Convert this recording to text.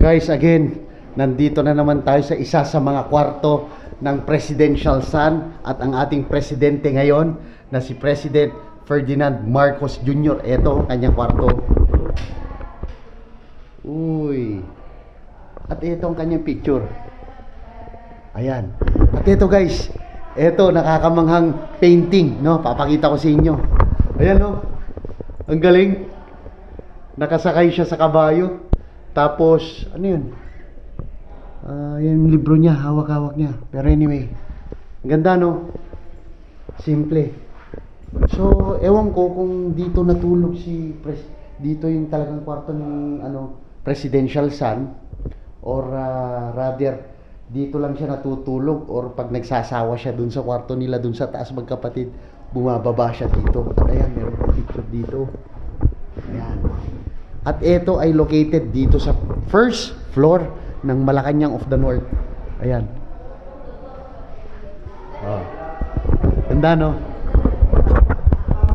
guys, again, nandito na naman tayo sa isa sa mga kwarto ng presidential son at ang ating presidente ngayon na si President Ferdinand Marcos Jr. Ito, kanyang kwarto. Uy. At ito ang kanyang picture. Ayan. At ito guys, ito nakakamanghang painting, no? Papakita ko sa inyo. Ayan, no? Ang galing. Nakasakay siya sa kabayo. Tapos, ano yun? Yung libro niya, hawak-hawak niya. Pero anyway, ganda, no? Simple. So, ewan ko kung dito natulog si dito yung talagang kwarto ng presidential son, or rather dito lang siya natutulog, or pag nagsasawa siya dun sa kwarto nila dun sa taas magkapatid, bumababa siya dito. At ayan, meron pa picture dito. Ayan. At ito ay located dito sa first floor ng Malacanang of the North. Ayan. Oh. Ganda, no?